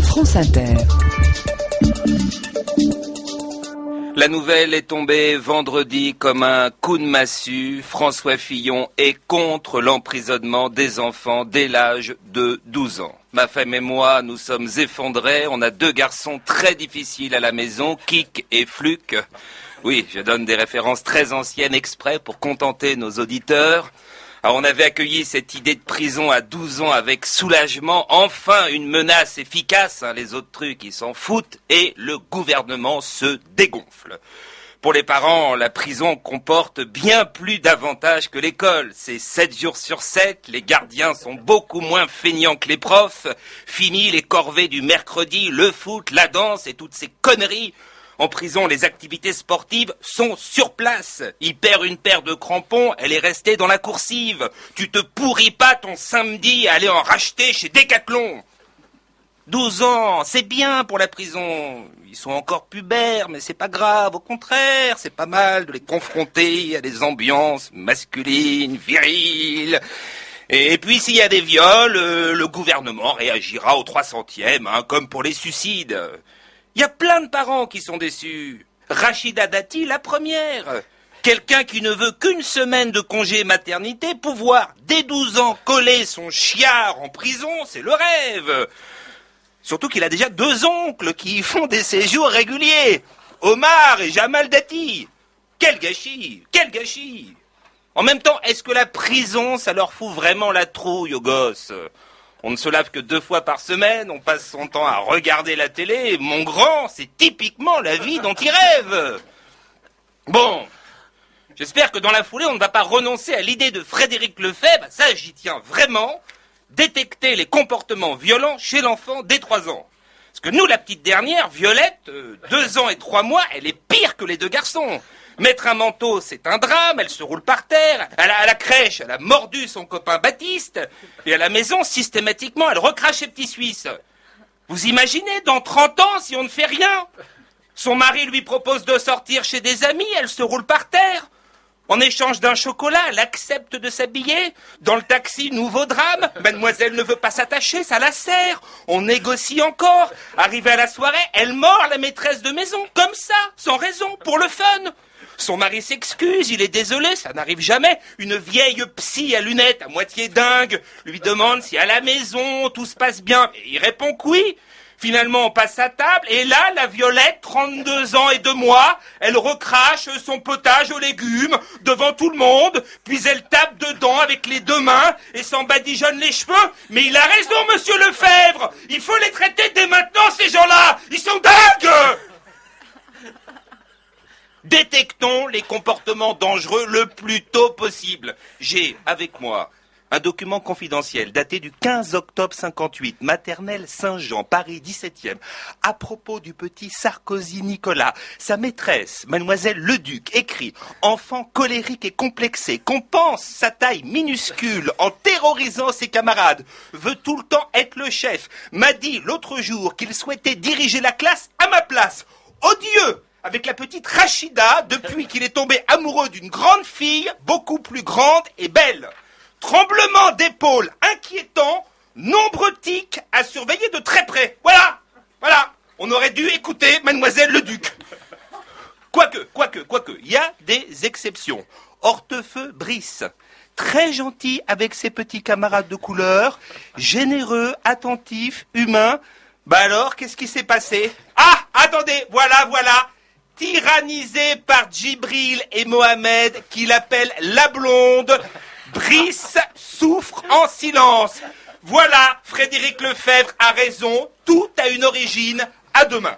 France Inter. La nouvelle est tombée vendredi comme un coup de massue. François Fillon est contre l'emprisonnement des enfants dès l'âge de 12 ans. Ma femme et moi, nous sommes effondrés. On a 2 garçons très difficiles à la maison, Kik et Fluc. Oui, je donne des références très anciennes exprès pour contenter nos auditeurs. Alors, on avait accueilli cette idée de prison à 12 ans avec soulagement. Enfin, une menace efficace. Les autres trucs, ils s'en foutent. Et le gouvernement se dégonfle. Pour les parents, la prison comporte bien plus d'avantages que l'école. C'est 7 jours sur 7. Les gardiens sont beaucoup moins feignants que les profs. Fini les corvées du mercredi, le foot, la danse et toutes ces conneries. En prison, les activités sportives sont sur place. Il perd une paire de crampons, elle est restée dans la coursive. Tu te pourris pas ton samedi à aller en racheter chez Decathlon. 12 ans, c'est bien pour la prison. Ils sont encore pubères, mais c'est pas grave. Au contraire, c'est pas mal de les confronter à des ambiances masculines, viriles. Et puis s'il y a des viols, le gouvernement réagira au 300e, comme pour les suicides. Il y a plein de parents qui sont déçus. Rachida Dati, la première. Quelqu'un qui ne veut qu'une semaine de congé maternité, pouvoir, dès 12 ans, coller son chiard en prison, c'est le rêve. Surtout qu'il a déjà 2 oncles qui font des séjours réguliers. Omar et Jamal Dati. Quel gâchis, quel gâchis. En même temps, est-ce que la prison, ça leur fout vraiment la trouille aux gosses ? On ne se lave que 2 fois par semaine, on passe son temps à regarder la télé. Mon grand, c'est typiquement la vie dont il rêve. Bon, j'espère que dans la foulée, on ne va pas renoncer à l'idée de Frédéric Lefebvre, ça j'y tiens vraiment, détecter les comportements violents chez l'enfant dès 3 ans. Parce que nous, la petite dernière, Violette, 2 ans et 3 mois, elle est pire que les 2 garçons. Mettre un manteau, c'est un drame, elle se roule par terre. À la crèche, elle a mordu son copain Baptiste. Et à la maison, systématiquement, elle recrache ses petits Suisses. Vous imaginez, dans 30 ans, si on ne fait rien ? Son mari lui propose de sortir chez des amis, elle se roule par terre. En échange d'un chocolat, elle accepte de s'habiller. Dans le taxi, nouveau drame. Mademoiselle ne veut pas s'attacher, ça la serre. On négocie encore. Arrivée à la soirée, elle mord la maîtresse de maison. Comme ça, sans raison, pour le fun. Son mari s'excuse, il est désolé, ça n'arrive jamais. Une vieille psy à lunettes, à moitié dingue, lui demande si à la maison tout se passe bien. Et il répond que oui. Finalement, on passe à table, et là, la Violette, 32 ans et 2 mois, elle recrache son potage aux légumes devant tout le monde, puis elle tape dedans avec les 2 mains et s'en badigeonne les cheveux. Mais il a raison, monsieur Lefebvre. Il faut les traiter dès maintenant, ces gens-là. Ils sont dingues. Détectons les comportements dangereux le plus tôt possible. J'ai, avec moi, un document confidentiel daté du 15 octobre 58, maternelle Saint-Jean, Paris 17e, à propos du petit Sarkozy Nicolas. Sa maîtresse, mademoiselle Leduc, écrit « Enfant colérique et complexé, compense sa taille minuscule en terrorisant ses camarades, veut tout le temps être le chef, m'a dit l'autre jour qu'il souhaitait diriger la classe à ma place. Odieux !» Avec la petite Rachida, depuis qu'il est tombé amoureux d'une grande fille, beaucoup plus grande et belle. Tremblement d'épaule inquiétant, nombreux tics à surveiller de très près. Voilà. On aurait dû écouter mademoiselle Leduc. Quoique, il y a des exceptions. Hortefeux Brice, très gentil avec ses petits camarades de couleur, généreux, attentif, humain. Bah alors, qu'est-ce qui s'est passé ? Ah, attendez, voilà. Tyrannisé par Djibril et Mohamed, qui l'appellent la blonde, Brice souffre en silence. Voilà, Frédéric Lefebvre a raison, tout a une origine. À demain.